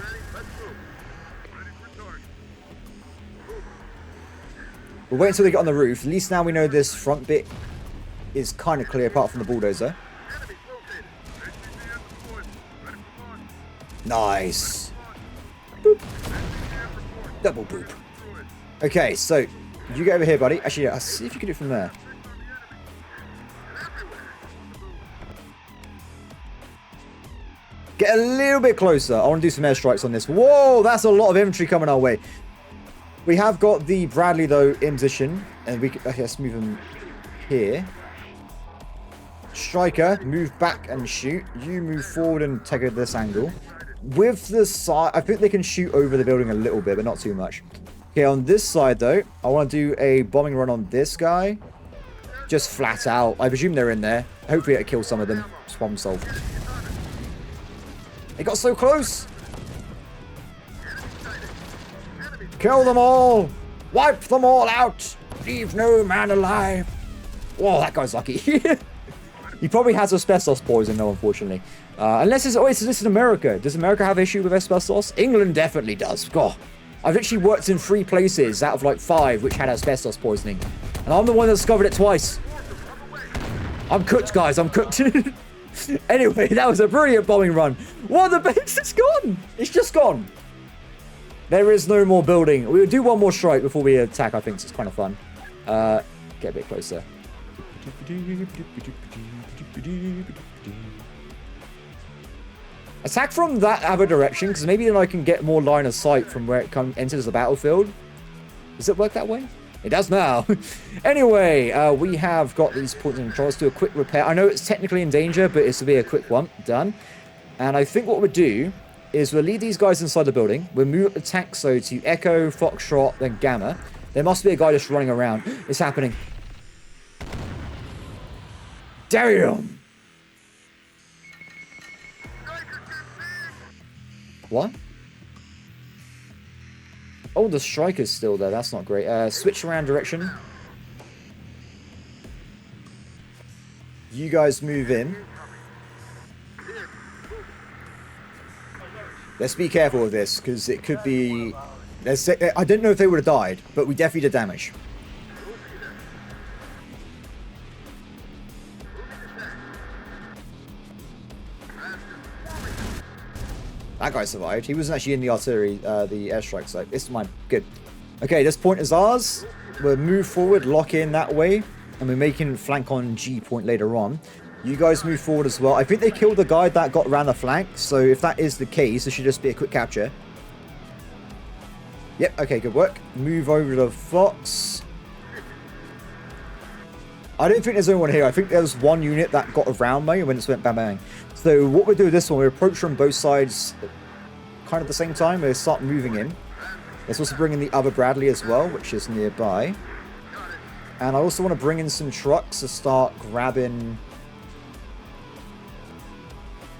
We'll wait until they get on the roof. At least now we know this front bit is kind of clear apart from the bulldozer. Nice. Boop. Double boop. Okay, so you get over here, buddy. Actually, yeah, I'll see if you can do it from there. Get a little bit closer. I want to do some airstrikes on this. Whoa, that's a lot of infantry coming our way. We have got the Bradley, though, in position. And we can... Okay, let's move him here. Striker, move back and shoot. You move forward and take it this angle. With the side... I think they can shoot over the building a little bit, but not too much. Okay, on this side, though, I want to do a bombing run on this guy. Just flat out. I presume they're in there. Hopefully it'll kill some of them. Just problem solved. They got so close. Kill them all. Wipe them all out. Leave no man alive. Whoa, that guy's lucky. He probably has asbestos poison, though, unfortunately. Unless it's... Oh, this is America. Does America have issue with asbestos? England definitely does. God. I've actually worked in 3 places out of like 5 which had asbestos poisoning. And I'm the one that discovered it twice. I'm cooked, guys. I'm cooked. Anyway, that was a brilliant bombing run. What? The base is gone. It's just gone. There is no more building. We'll do one more strike before we attack, I think. So it's kind of fun. Get a bit closer. Attack from that other direction, because maybe then I can get more line of sight from where it enters the battlefield. Does it work that way? It does now. Anyway, we have got these points in control. Let's do a quick repair. I know it's technically in danger, but it's to be a quick one. Done. And I think what we'll do is we'll lead these guys inside the building. We'll move the tank so to Echo, Foxtrot, then Gamma. There must be a guy just running around. It's happening. Damn! What? Oh, the striker's still there. That's not great. Switch around direction. You guys move in. Let's be careful with this, because it could be... I don't know if they would have died, but we definitely did damage. That guy survived. He wasn't actually in the artillery, the airstrike site. It's mine. Good. Okay, this point is ours. We'll move forward, lock in that way, and we're making flank on G point later on. You guys move forward as well. I think they killed the guy that got around the flank, so if that is the case, it should just be a quick capture. Yep, okay, good work. Move over to Fox. I don't think there's anyone here. I think there was one unit that got around me when it just went bang bang. So what we'll do with this one, we approach from both sides kind of at the same time. We'll start moving in. Let's also bring in the other Bradley as well, which is nearby. And I also want to bring in some trucks to start grabbing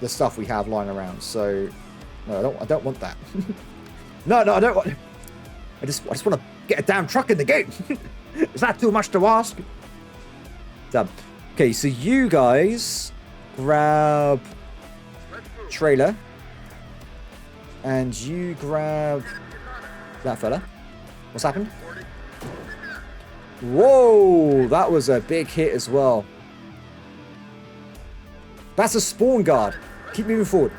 the stuff we have lying around. So no, I don't want that. no, I don't want. I just want to get a damn truck in the game. Is that too much to ask? Damn. Okay, so you guys grab trailer, and you grab that fella. What's happened? Whoa, that was a big hit as well. That's a spawn guard. Keep moving forward.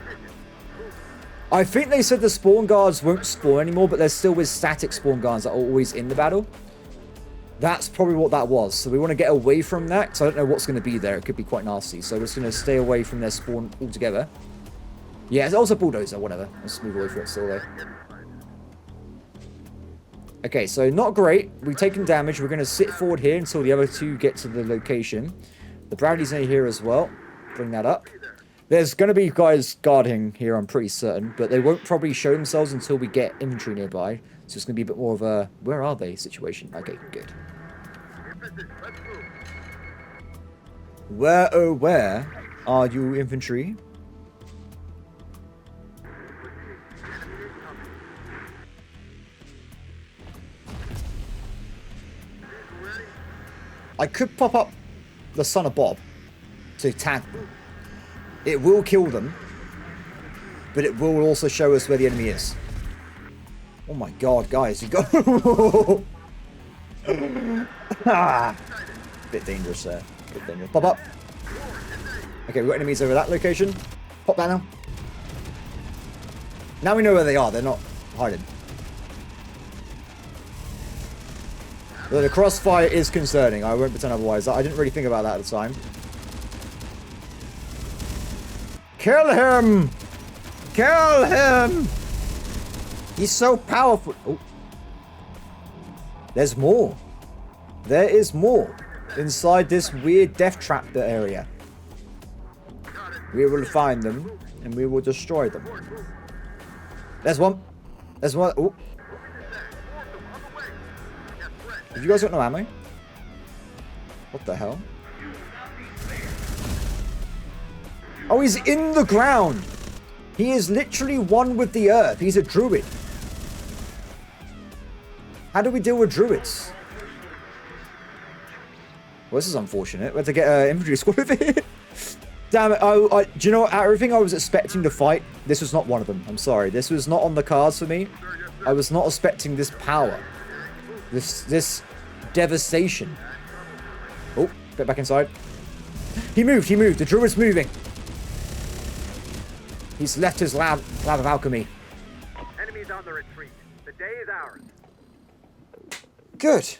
I think they said the spawn guards won't spawn anymore, but there's still with static spawn guards that are always in the battle. That's probably what that was. So we want to get away from that, because I don't know what's going to be there. It could be quite nasty. So we're just going to stay away from their spawn altogether. Yeah, it's also bulldozer, whatever. Let's move away from it still, though. Okay, so not great. We've taken damage. We're going to sit forward here until the other two get to the location. The Bradley's in here as well. Bring that up. There's going to be guys guarding here, I'm pretty certain. But they won't probably show themselves until we get infantry nearby. So it's going to be a bit more of a, where are they situation. Okay, good. Where, oh, where are you, infantry? I could pop up the son of Bob to attack them. It will kill them, but it will also show us where the enemy is. Oh my god, guys, you got... Bit dangerous there. Bit dangerous. Pop up. Okay, we've got enemies over that location. Pop that now. Now we know where they are. They're not hiding. But the crossfire is concerning. I won't pretend otherwise. I didn't really think about that at the time. Kill him! Kill him! He's so powerful. Oh. There's more. There is more inside this weird death trap area. We will find them and we will destroy them. There's one. There's one. Oh. Have you guys got no ammo? What the hell? Oh, he's in the ground. He is literally one with the earth. He's a druid. How do we deal with druids? Well, this is unfortunate. We have to get an infantry squad over here. Damn it. Do you know what? Out of everything I was expecting to fight, this was not one of them. I'm sorry. This was not on the cards for me. I was not expecting this power. This devastation. Oh, get back inside. He moved. The druid's moving. He's left his lab of alchemy. Enemies on the retreat. The day is ours. Good.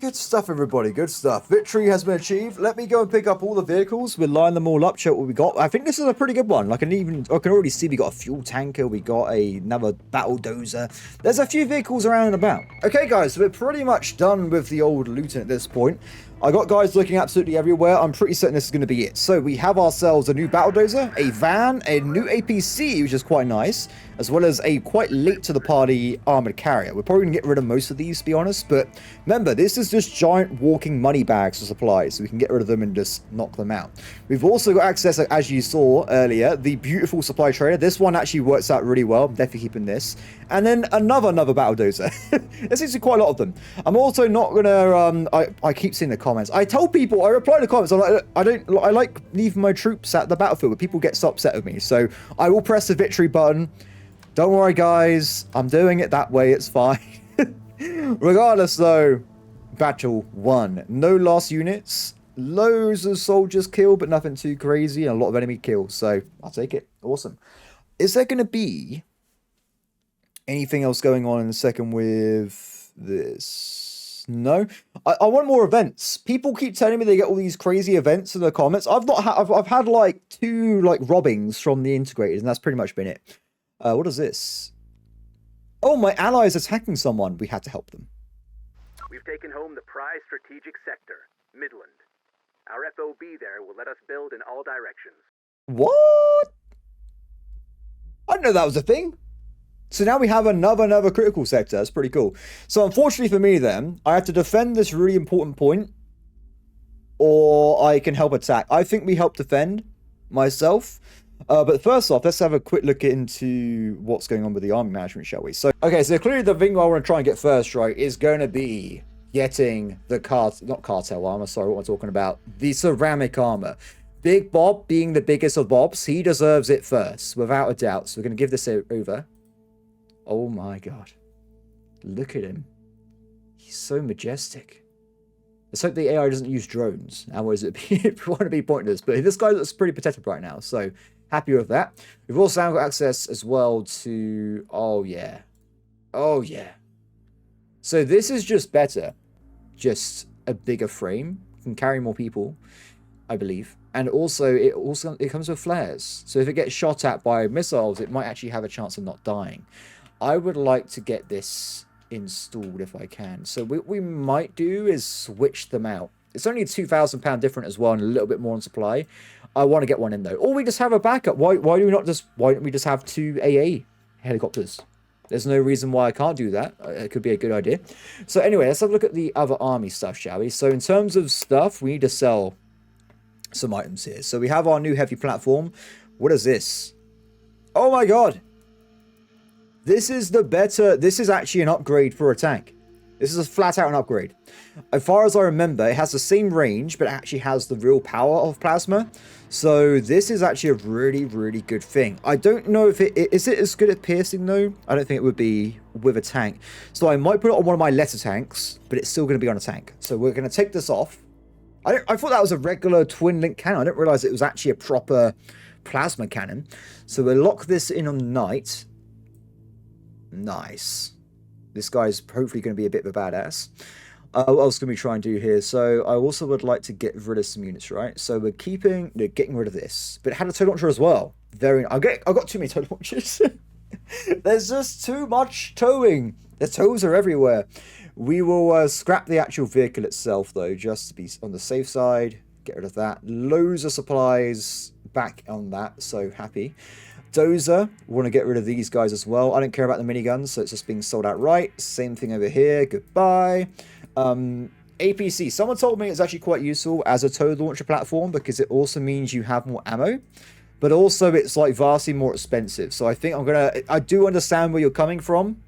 Good stuff, everybody. Good stuff. Victory has been achieved. Let me go and pick up all the vehicles. We'll line them all up, check what we got. I think this is a pretty good one. I can already see we got a fuel tanker. We got another battle dozer. There's a few vehicles around and about. Okay, guys, so we're pretty much done with the old looting at this point. I got guys looking absolutely everywhere. I'm pretty certain this is going to be it. So we have ourselves a new battle dozer, a van, a new APC, which is quite nice, as well as a quite late to the party armored carrier. We're probably going to get rid of most of these, to be honest, but remember, this is just giant walking money bags for supplies, so we can get rid of them and just knock them out. We've also got access, as you saw earlier, the beautiful supply trader. This one actually works out really well. I'm definitely keeping this. And then another battle dozer. There's actually quite a lot of them. I'm also not going to, I keep seeing the comments. I tell people, I reply to comments, I'm like, I like leaving my troops at the battlefield, but people get so upset with me. So I will press the victory button. Don't worry, guys. I'm doing it that way. It's fine. Regardless, though, battle won. No lost units. Loads of soldiers killed, but nothing too crazy. And a lot of enemy kills. So I'll take it. Awesome. Is there going to be anything else going on in a second with this? No. I want more events. People keep telling me they get all these crazy events in the comments. I've had like 2 robbings from the integrators, and that's pretty much been it. What is this? Oh, my ally is attacking someone. We had to help them. We've taken home the prize strategic sector, Midland. Our FOB there will let us build in all directions. What? I didn't know that was a thing. So now we have another critical sector. That's pretty cool. So unfortunately for me then, I have to defend this really important point, or I can help attack. I think we help defend myself. But first off, let's have a quick look into what's going on with the army management, shall we? So, okay, so clearly the thing I want to try and get first, right, is going to be getting the not cartel armor, sorry, what I'm talking about, the ceramic armor. Big Bob being the biggest of Bobs, he deserves it first, without a doubt. So we're going to give this over. Oh my god. Look at him. He's so majestic. Let's hope the AI doesn't use drones. Otherwise it want to be pointless. But this guy looks pretty protected right now, so happy with that. We've also now got access as well to... Oh yeah. Oh yeah. So this is just better. Just a bigger frame. Can carry more people, I believe. And also it comes with flares. So if it gets shot at by missiles, it might actually have a chance of not dying. I would like to get this installed if I can. So what we might do is switch them out. It's only a £2,000 different as well, and a little bit more on supply. I want to get one in though. Or we just have a backup. Why don't we just have 2 AA helicopters? There's no reason why I can't do that. It could be a good idea. So anyway, let's have a look at the other army stuff, shall we? So in terms of stuff, we need to sell some items here. So we have our new heavy platform. What is this? Oh my god. This is actually an upgrade for a tank. This is a flat out an upgrade. As far as I remember, it has the same range, but it actually has the real power of plasma. So this is actually a really, really good thing. I don't know if is it as good at piercing though? I don't think it would be with a tank. So I might put it on one of my lesser tanks, but it's still going to be on a tank. So we're going to take this off. I thought that was a regular twin link cannon. I didn't realize it was actually a proper plasma cannon. So we'll lock this in on night. Nice. This guy's hopefully going to be a bit of a badass. What else can we try and do here? So I also would like to get rid of some units, right? So we're getting rid of this, but it had a tow launcher as well. I got too many tow launchers. There's just too much towing. The tows are everywhere. We will scrap the actual vehicle itself though, just to be on the safe side. Get rid of that. Loads of supplies back on that, so happy. Dozer, want to get rid of these guys as well. I don't care about the miniguns, so it's just being sold outright. Same thing over here. Goodbye. APC. Someone told me it's actually quite useful as a tow launcher platform because it also means you have more ammo, but also it's like vastly more expensive. So I think I do understand where you're coming from,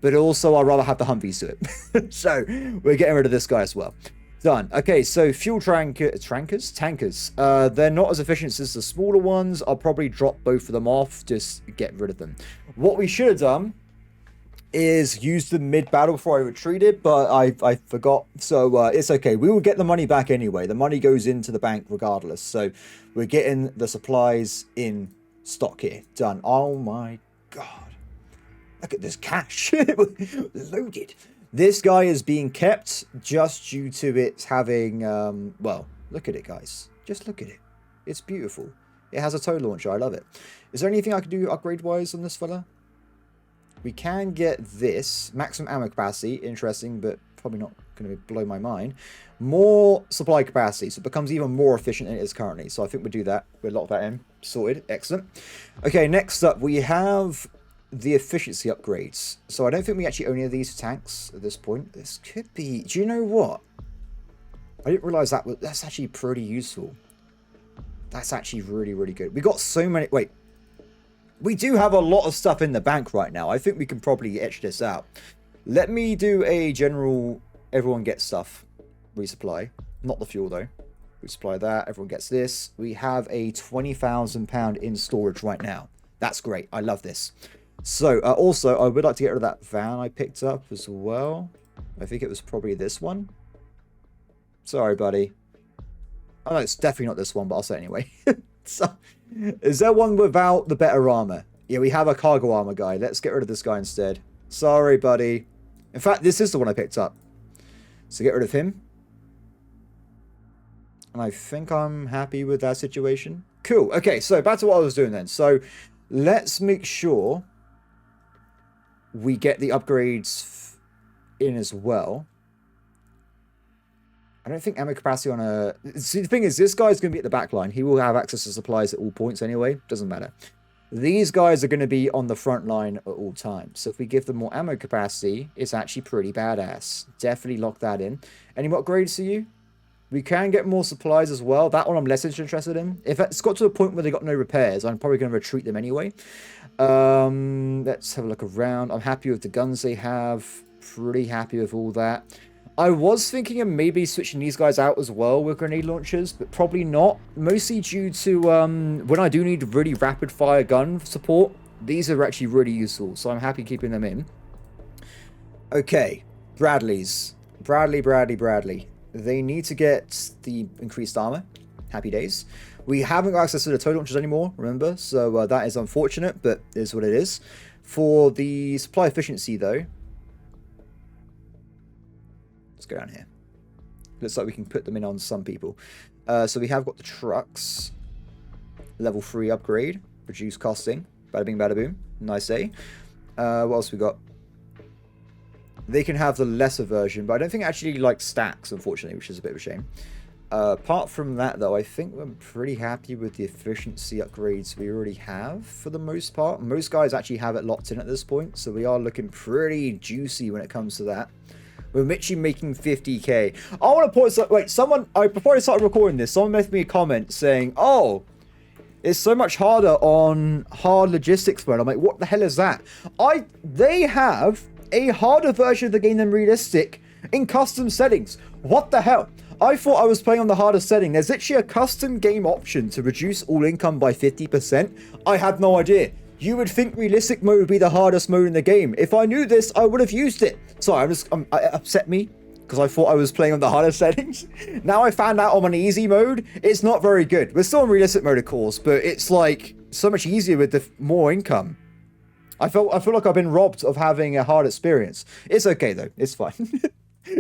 but also I'd rather have the Humvees do it. So we're getting rid of this guy as well. Done. Okay, so fuel tankers. They're not as efficient as the smaller ones. I'll probably drop both of them off, just get rid of them. What we should have done is use the mid-battle before I retreated, but I forgot. So it's okay. We will get the money back anyway. The money goes into the bank regardless. So we're getting the supplies in stock here. Done. Oh my god. Look at this cash. Loaded. This guy is being kept just due to it having, well, look at it, guys. Just look at it. It's beautiful. It has a tow launcher. I love it. Is there anything I can do upgrade-wise on this fella? We can get this. Maximum ammo capacity. Interesting, but probably not going to blow my mind. More supply capacity, so it becomes even more efficient than it is currently. So I think we'll do that. We'll lock that in. Sorted. Excellent. Okay, next up, we have the efficiency upgrades. So I don't think we actually own any of these tanks at this point. This could be... Do you know what? I didn't realize that's actually pretty useful. That's actually really, really good. We got so many... Wait. We do have a lot of stuff in the bank right now. I think we can probably etch this out. Let me do a general... Everyone gets stuff. Resupply. Not the fuel, though. Resupply that. Everyone gets this. We have a £20,000 in storage right now. That's great. I love this. So, also, I would like to get rid of that van I picked up as well. I think it was probably this one. Sorry, buddy. Oh, no, it's definitely not this one, but I'll say it anyway. So, is there one without the better armor? Yeah, we have a cargo armor guy. Let's get rid of this guy instead. Sorry, buddy. In fact, this is the one I picked up. So, get rid of him. And I think I'm happy with that situation. Cool. Okay, so back to what I was doing then. So, let's make sure we get the upgrades in as well. I don't think ammo capacity on a... See, the thing is, this guy's going to be at the back line. He will have access to supplies at all points anyway. Doesn't matter. These guys are going to be on the front line at all times. So if we give them more ammo capacity, it's actually pretty badass. Definitely lock that in. Any more upgrades to you? We can get more supplies as well. That one I'm less interested in. If it's got to a point where they got no repairs, I'm probably going to retreat them anyway. Let's have a look around. I'm happy with the guns they have. Pretty happy with all that. I was thinking of maybe switching these guys out as well with grenade launchers, but probably not. Mostly due to when I do need really rapid fire gun support, these are actually really useful. So I'm happy keeping them in. Okay, Bradleys. Bradley. They need to get the increased armor. Happy days. We haven't got access to the tow launchers anymore, remember? So that is unfortunate, but it is what it is. For the supply efficiency, though, let's go down here. Looks like we can put them in on some people. So we have got the trucks. Level 3 upgrade. Reduce costing. Bada bing, bada boom. Nice, eh? What else we got? They can have the lesser version, but I don't think it actually like stacks, unfortunately, which is a bit of a shame. Apart from that, though, I think we're pretty happy with the efficiency upgrades we already have for the most part. Most guys actually have it locked in at this point, so we are looking pretty juicy when it comes to that. We're literally making 50k. I want to point... Wait, someone... before I started recording this, someone left me a comment saying, oh, it's so much harder on hard logistics mode. I'm like, what the hell is that? They have a harder version of the game than realistic in custom settings. What the hell? I thought I was playing on the hardest setting. There's literally a custom game option to reduce all income by 50%. I had no idea. You would think realistic mode would be the hardest mode in the game. If I knew this, I would have used it. Sorry, it upset me because I thought I was playing on the hardest settings. Now I found out I'm on easy mode. It's not very good. We're still in realistic mode, of course, but it's like so much easier with the more income. I feel like I've been robbed of having a hard experience. It's okay though. It's fine.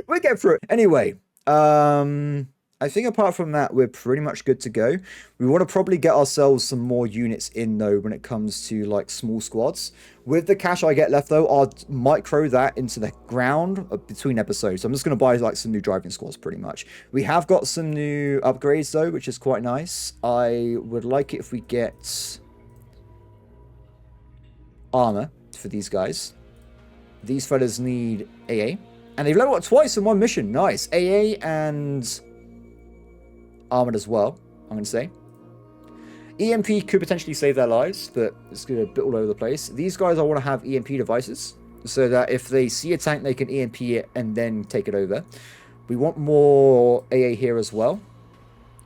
We'll get through it. Anyway, I think apart from that, we're pretty much good to go. We want to probably get ourselves some more units in though when it comes to like small squads. With the cash I get left though, I'll micro that into the ground between episodes. I'm just going to buy like some new driving squads pretty much. We have got some new upgrades though, which is quite nice. I would like it if we get armor for these guys. These fellas need AA. And they've leveled up twice in one mission. Nice. AA and armored as well, I'm going to say. EMP could potentially save their lives, but it's going to be a bit all over the place. These guys, I want to have EMP devices, so that if they see a tank, they can EMP it and then take it over. We want more AA here as well.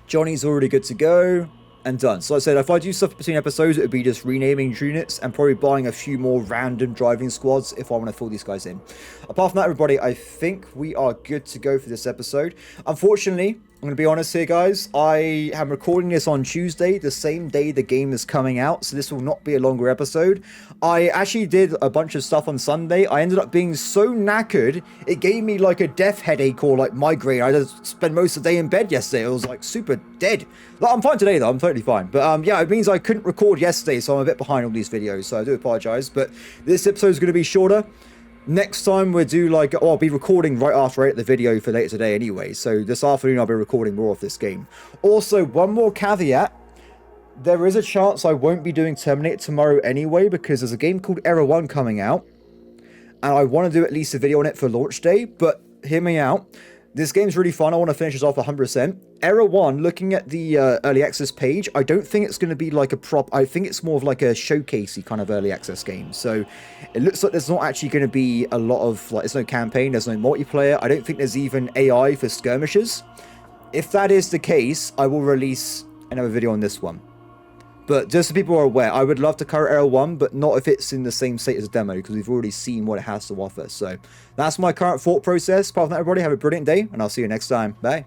Johnny's already good to go. And done. So like I said, if I do stuff between episodes, it would be just renaming units and probably buying a few more random driving squads if I want to fill these guys in. Apart from that, everybody, I think we are good to go for this episode. Unfortunately, I'm going to be honest here, guys. I am recording this on Tuesday, the same day the game is coming out, so this will not be a longer episode. I actually did a bunch of stuff on Sunday. I ended up being so knackered, it gave me like a death headache or like migraine. I just spent most of the day in bed yesterday. I was like super dead. Like, I'm fine today though, I'm totally fine. But yeah, it means I couldn't record yesterday, so I'm a bit behind all these videos, so I do apologize. But this episode is going to be shorter. Next time we'll do like, oh, I'll be recording right after I edit the video for later today anyway. So this afternoon I'll be recording more of this game. Also, one more caveat. There is a chance I won't be doing Terminator tomorrow anyway, because there's a game called Error 1 coming out. And I want to do at least a video on it for launch day, but hear me out. This game's really fun. I want to finish this off 100%. Error 1, looking at the early access page, I don't think it's going to be like a prop. I think it's more of like a showcasey kind of early access game. So it looks like there's not actually going to be a lot of, like, there's no campaign, there's no multiplayer. I don't think there's even AI for skirmishes. If that is the case, I will release another video on this one. But just so people are aware, I would love to cover Error 1, but not if it's in the same state as a demo, because we've already seen what it has to offer. So that's my current thought process. Apart from that, everybody, have a brilliant day, and I'll see you next time. Bye.